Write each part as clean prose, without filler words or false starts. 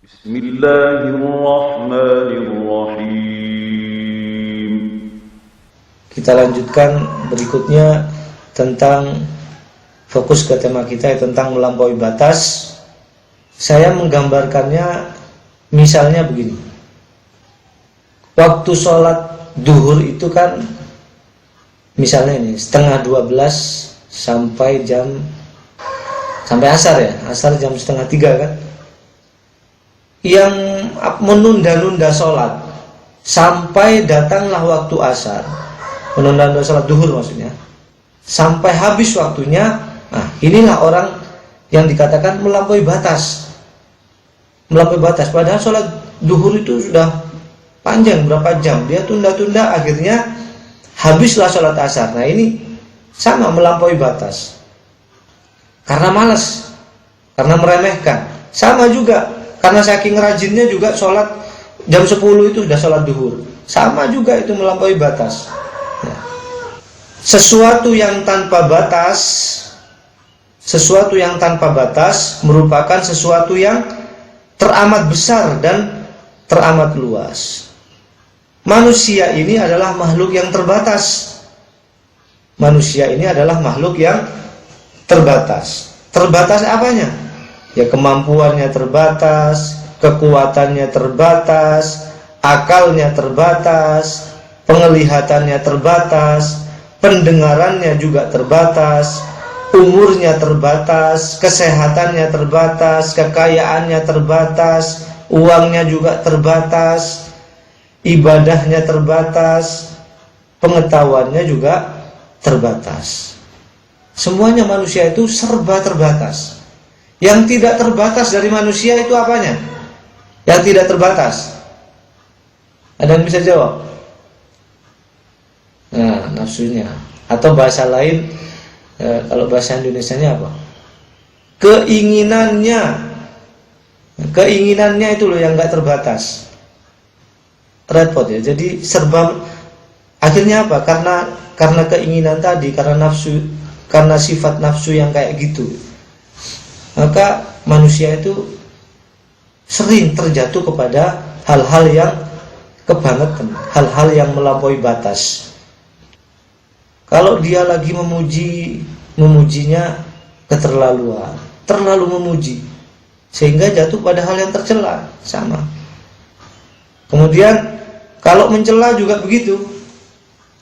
Bismillahirrahmanirrahim. Kita lanjutkan berikutnya tentang fokus ke tema kita tentang melampaui batas. Saya menggambarkannya misalnya begini. Waktu sholat duhur itu kan misalnya ini 11:30 sampai asar ya. Asar jam 2:30 kan. Yang menunda-nunda sholat sampai datanglah waktu asar, menunda-nunda sholat duhur maksudnya, sampai habis waktunya. Nah, inilah orang yang dikatakan melampaui batas. Melampaui batas, padahal sholat duhur itu sudah panjang berapa jam, dia tunda-tunda, akhirnya habislah sholat asar. Nah, ini sama melampaui batas karena malas, karena meremehkan. Sama juga karena saking rajinnya juga sholat jam 10 itu sudah sholat duhur. Sama juga itu melampaui batas ya. Sesuatu yang tanpa batas merupakan sesuatu yang teramat besar dan teramat luas. Manusia ini adalah makhluk yang terbatas. Manusia ini adalah makhluk yang terbatas. Terbatas apanya? Ya, kemampuannya terbatas, kekuatannya terbatas, akalnya terbatas, penglihatannya terbatas, pendengarannya juga terbatas, umurnya terbatas, kesehatannya terbatas, kekayaannya terbatas, uangnya juga terbatas, ibadahnya terbatas, pengetahuannya juga terbatas. Semuanya manusia itu serba terbatas. Yang tidak terbatas dari manusia itu apanya? Yang tidak terbatas. Ada yang bisa jawab? Nah, nafsunya. Atau bahasa lain, kalau bahasa Indonesianya apa? Keinginannya. Keinginannya itu loh yang nggak terbatas. Repot ya. Jadi serba. Akhirnya apa? Karena keinginan tadi, karena nafsu, karena sifat nafsu yang kayak gitu, maka manusia itu sering terjatuh kepada hal-hal yang kebangetan, hal-hal yang melampaui batas. Kalau dia lagi memujinya keterlaluan, terlalu memuji, sehingga jatuh pada hal yang tercela, sama. Kemudian kalau mencela juga begitu,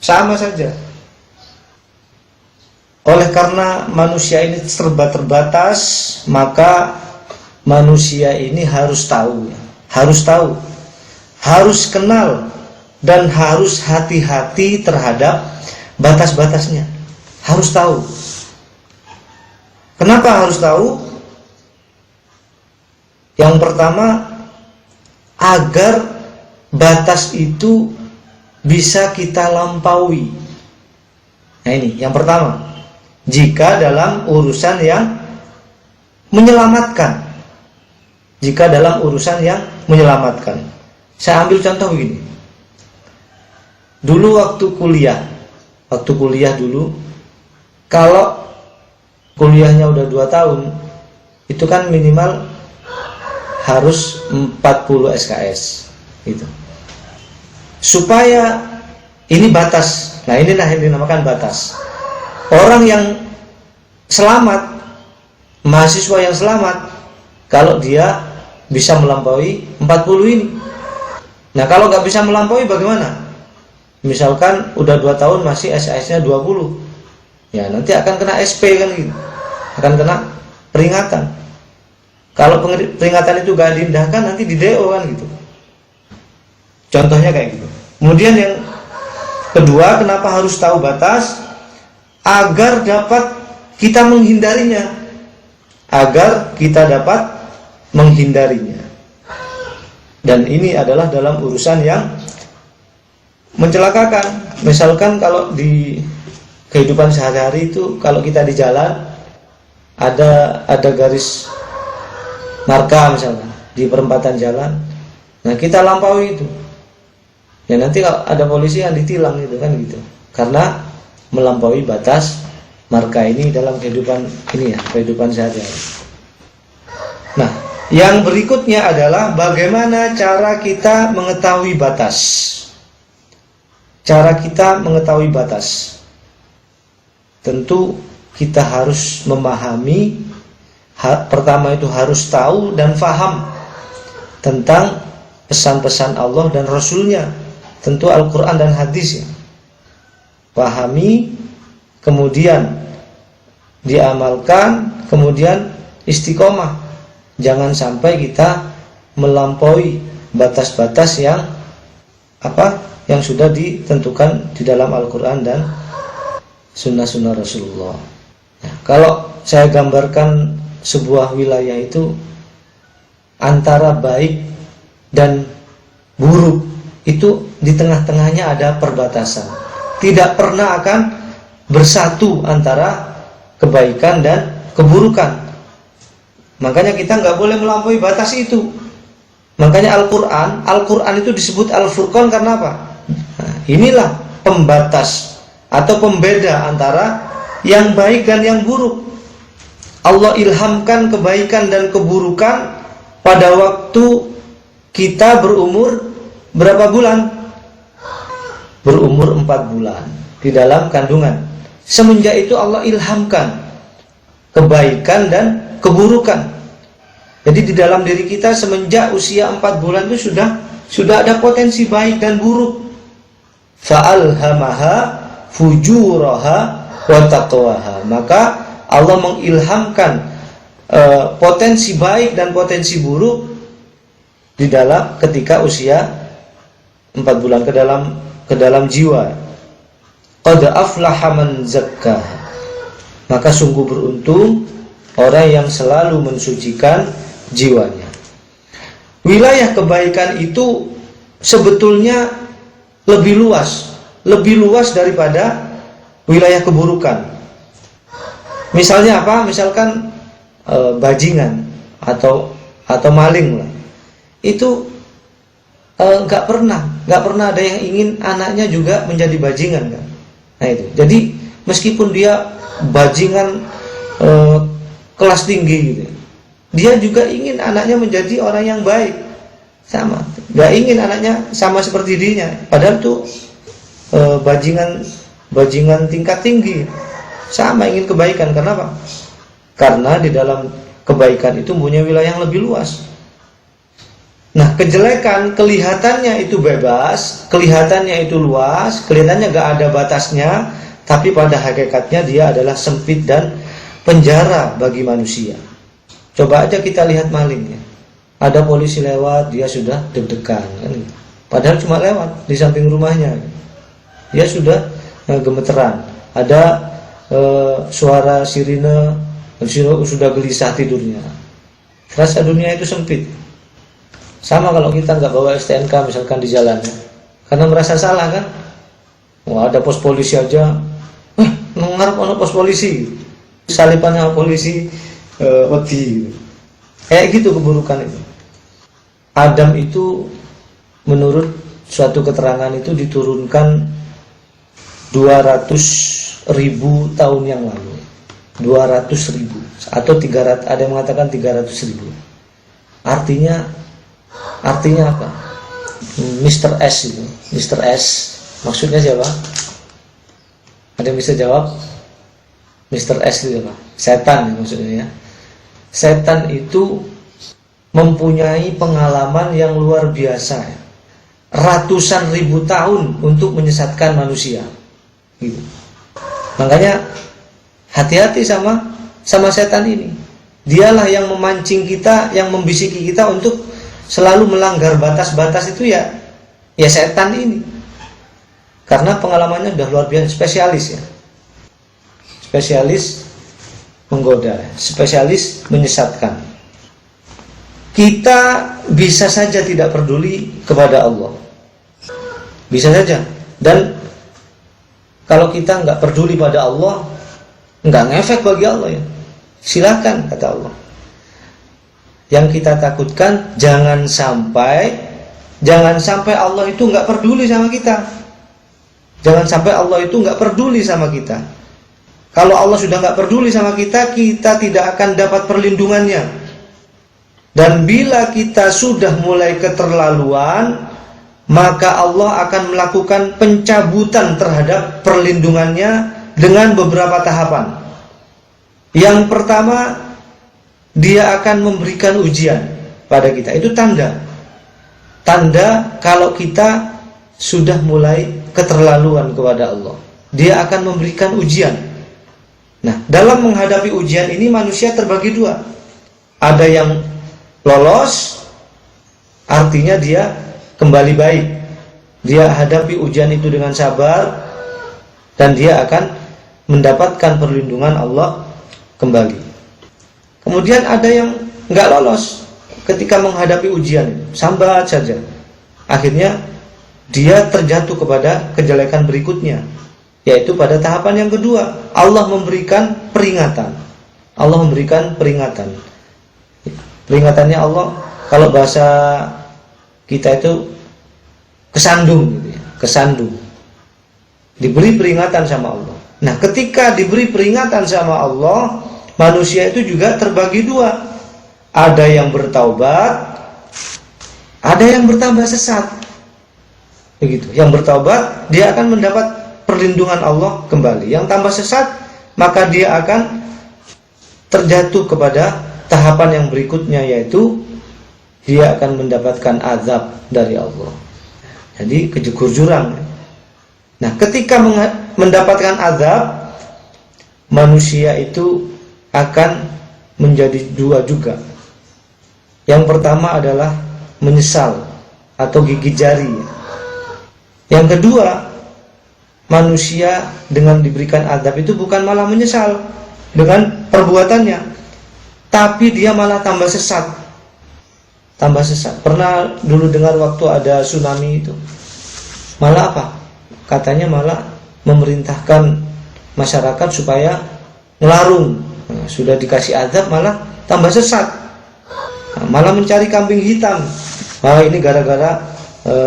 sama saja. Oleh karena manusia ini serba terbatas, maka manusia ini harus tahu, harus kenal, dan harus hati-hati terhadap batas-batasnya. Harus tahu. Kenapa harus tahu? Yang pertama, agar batas itu bisa kita lampaui. Nah, ini yang pertama. Jika dalam urusan yang menyelamatkan. Saya ambil contoh begini. Dulu waktu kuliah dulu, kalau kuliahnya udah 2 tahun, itu kan minimal harus 40 SKS gitu. Supaya ini batas. Nah, inilah yang dinamakan batas. Orang yang selamat, mahasiswa yang selamat, kalau dia bisa melampaui 40 ini. Nah, kalau nggak bisa melampaui bagaimana? Misalkan udah 2 tahun masih SKS-nya 20, ya nanti akan kena SP kan gitu, akan kena peringatan. Kalau peringatan itu nggak diindahkan, nanti di DO kan gitu. Contohnya kayak gitu. Kemudian yang kedua, kenapa harus tahu batas? Agar dapat kita menghindarinya. Dan ini adalah dalam urusan yang mencelakakan. Misalkan kalau di kehidupan sehari-hari itu, kalau kita di jalan ada garis marka misalnya di perempatan jalan, nah kita lampaui itu, ya nanti kalau ada polisi yang ditilang gitu kan gitu, karena melampaui batas marka ini dalam kehidupan ini ya, kehidupan sehari-hari. Nah, Yang berikutnya adalah bagaimana cara kita mengetahui batas. Cara kita mengetahui batas. Tentu kita harus memahami, pertama itu harus tahu dan faham tentang pesan-pesan Allah dan Rasulnya, tentu Al-Quran dan hadis ya. Pahami, kemudian diamalkan, kemudian istiqomah. Jangan sampai kita melampaui batas-batas yang sudah ditentukan di dalam Al-Quran dan sunnah-sunnah Rasulullah. Nah, kalau saya gambarkan sebuah wilayah itu antara baik dan buruk, itu di tengah-tengahnya ada perbatasan. Tidak pernah akan bersatu antara kebaikan dan keburukan. Makanya kita nggak boleh melampaui batas itu. Makanya Al-Quran itu disebut Al-Furqan karena apa? Nah, inilah pembatas atau pembeda antara yang baik dan yang buruk. Allah ilhamkan kebaikan dan keburukan pada waktu kita berumur berapa bulan? Berumur 4 bulan di dalam kandungan. Semenjak itu Allah ilhamkan kebaikan dan keburukan. Jadi di dalam diri kita semenjak usia 4 bulan itu sudah ada potensi baik dan buruk. Fa'alhamaha fujuraha wa taqwaha. Maka Allah mengilhamkan potensi baik dan potensi buruk di dalam ketika usia 4 bulan ke dalam jiwa. Qad aflaha man zakkaha. Maka sungguh beruntung orang yang selalu mensucikan jiwanya. Wilayah kebaikan itu sebetulnya lebih luas daripada wilayah keburukan. Misalnya apa? Misalkan bajingan atau maling lah. Itu nggak pernah ada yang ingin anaknya juga menjadi bajingan kan. Nah itu. Jadi meskipun dia bajingan kelas tinggi gitu, dia juga ingin anaknya menjadi orang yang baik. Sama, nggak ingin anaknya sama seperti dirinya. Padahal tuh bajingan tingkat tinggi, sama ingin kebaikan. Kenapa? Karena di dalam kebaikan itu punya wilayah yang lebih luas. Nah, kejelekan kelihatannya itu bebas, kelihatannya itu luas, kelihatannya gak ada batasnya, tapi pada hakikatnya dia adalah sempit dan penjara bagi manusia. Coba aja kita lihat maling ya. Ada polisi lewat, dia sudah deg-degan kan? Padahal cuma lewat di samping rumahnya, dia sudah gemeteran. Ada suara sirine, sudah gelisah tidurnya. Rasa dunia itu sempit. Sama kalau kita nggak bawa STNK misalkan di jalan ya, karena merasa salah kan. Wah, ada pos polisi aja, ngarep ono pos polisi, salipannya polisi wedi. Kayak gitu keburukan itu. Adam itu menurut suatu keterangan itu diturunkan 200.000 tahun yang lalu. 200.000 atau 300, ada yang mengatakan 300.000. Artinya apa? Mr. S itu. Mr. S maksudnya siapa? Ada yang bisa jawab? Mr. S itu apa? Setan maksudnya ya. Setan itu mempunyai pengalaman yang luar biasa ya. Ratusan ribu tahun untuk menyesatkan manusia gitu. Makanya hati-hati sama setan ini. Dialah yang memancing kita, yang membisiki kita untuk selalu melanggar batas-batas itu ya setan ini. Karena pengalamannya sudah luar biasa, spesialis ya. Spesialis menggoda, spesialis menyesatkan. Kita bisa saja tidak peduli kepada Allah. Bisa saja. Dan kalau kita nggak peduli pada Allah, nggak ngefek bagi Allah ya. Silakan kata Allah. Yang kita takutkan jangan sampai Allah itu nggak peduli sama kita. Jangan sampai Allah itu nggak peduli sama kita. Kalau Allah sudah nggak peduli sama kita, kita tidak akan dapat perlindungannya. Dan bila kita sudah mulai keterlaluan, maka Allah akan melakukan pencabutan terhadap perlindungannya dengan beberapa tahapan. Yang pertama, dia akan memberikan ujian pada kita. Itu tanda kalau kita sudah mulai keterlaluan kepada Allah. Dia akan memberikan ujian. Nah, dalam menghadapi ujian ini manusia terbagi dua. Ada yang lolos, artinya dia kembali baik. Dia hadapi ujian itu dengan sabar, dan dia akan mendapatkan perlindungan Allah kembali. Kemudian ada yang nggak lolos ketika menghadapi ujian, sambat saja. Akhirnya dia terjatuh kepada kejelekan berikutnya, yaitu pada tahapan yang kedua. Allah memberikan peringatan. Allah memberikan peringatan. Peringatannya Allah, kalau bahasa kita itu kesandung gitu ya, kesandung. Diberi peringatan sama Allah. Nah, ketika diberi peringatan sama Allah, manusia itu juga terbagi dua. Ada yang bertaubat, ada yang bertambah sesat. Begitu. Yang bertaubat, dia akan mendapat perlindungan Allah kembali. Yang tambah sesat, maka dia akan terjatuh kepada tahapan yang berikutnya, yaitu dia akan mendapatkan azab dari Allah. Jadi kejegur jurang. Nah, ketika mendapatkan azab, manusia itu akan menjadi dua juga. Yang pertama adalah menyesal atau gigit jari. Yang kedua, manusia dengan diberikan azab itu bukan malah menyesal dengan perbuatannya, tapi dia malah tambah sesat. Tambah sesat. Pernah dulu dengar waktu ada tsunami itu, malah apa? Katanya malah memerintahkan masyarakat supaya ngelarung. Nah, sudah dikasih azab malah tambah sesat. Nah, malah mencari kambing hitam. Wah, ini gara-gara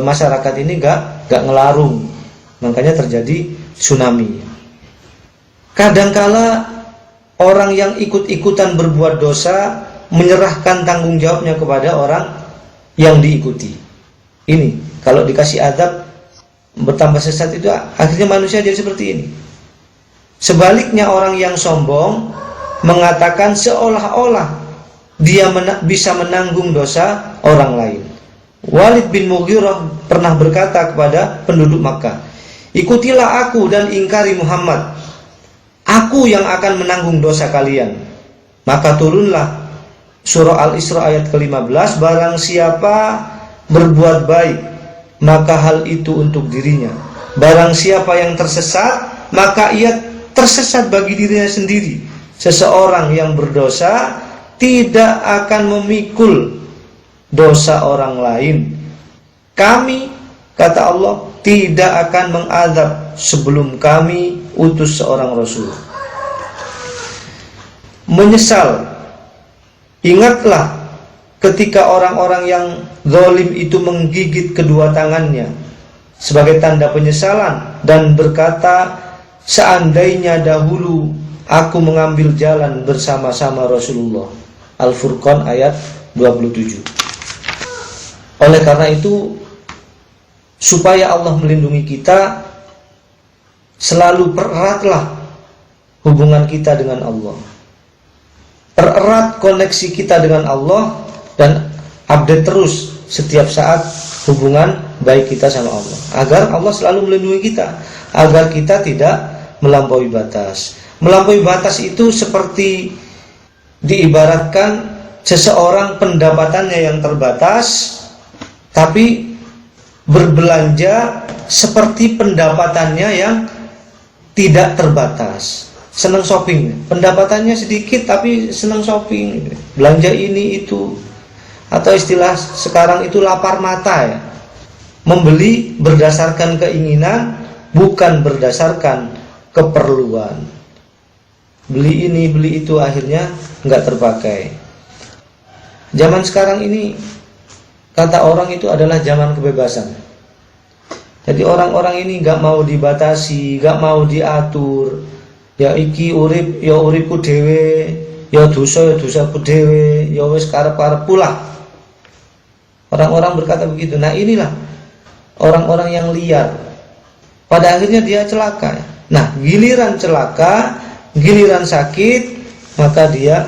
masyarakat ini gak ngelarung, makanya terjadi tsunami. Kadangkala orang yang ikut-ikutan berbuat dosa menyerahkan tanggung jawabnya kepada orang yang diikuti. Ini kalau dikasih azab bertambah sesat, itu akhirnya manusia jadi seperti ini. Sebaliknya, orang yang sombong mengatakan seolah-olah dia bisa menanggung dosa orang lain. Walid bin Mughirah pernah berkata kepada penduduk Makkah, "Ikutilah aku dan ingkari Muhammad. Aku yang akan menanggung dosa kalian." Maka turunlah surah Al-Isra ayat ke-15, "Barang siapa berbuat baik, maka hal itu untuk dirinya. Barang siapa yang tersesat, maka ia tersesat bagi dirinya sendiri. Seseorang yang berdosa tidak akan memikul dosa orang lain. Kami," kata Allah, "tidak akan mengadab sebelum kami utus seorang Rasul." Menyesal. Ingatlah ketika orang-orang yang zalim itu menggigit kedua tangannya sebagai tanda penyesalan dan berkata, "Seandainya dahulu aku mengambil jalan bersama-sama Rasulullah." Al-Furqan ayat 27. Oleh karena itu, supaya Allah melindungi kita, selalu pereratlah hubungan kita dengan Allah. Pererat koneksi kita dengan Allah dan update terus setiap saat hubungan baik kita sama Allah, agar Allah selalu melindungi kita, agar kita tidak melampaui batas. Melampaui batas itu seperti diibaratkan seseorang pendapatannya yang terbatas, tapi berbelanja seperti pendapatannya yang tidak terbatas. Senang shopping, pendapatannya sedikit tapi senang shopping, belanja ini itu, atau istilah sekarang itu lapar mata ya. Membeli berdasarkan keinginan, bukan berdasarkan keperluan. Beli ini, beli itu, akhirnya nggak terpakai. Zaman sekarang ini, kata orang, itu adalah zaman kebebasan. Jadi orang-orang ini nggak mau dibatasi, nggak mau diatur. Ya iki urip, ya uripku dewe, ya dosa dhewe, ya wis karep-karep pula. Orang-orang berkata begitu. Nah, inilah orang-orang yang liar. Pada akhirnya dia celaka. Nah, giliran celaka, giliran sakit, maka dia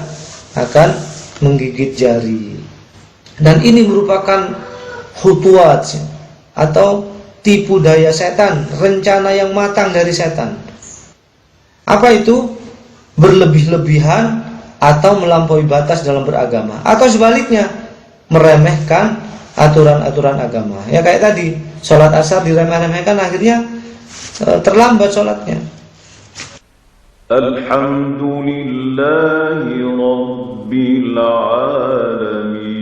akan menggigit jari. Dan ini merupakan khutuwat atau tipu daya setan, rencana yang matang dari setan. Apa itu? Berlebih-lebihan atau melampaui batas dalam beragama, atau sebaliknya meremehkan aturan-aturan agama. Ya kayak tadi, sholat asar diremeh-remehkan, akhirnya terlambat sholatnya. Alhamdulillahi Rabbil Alamin.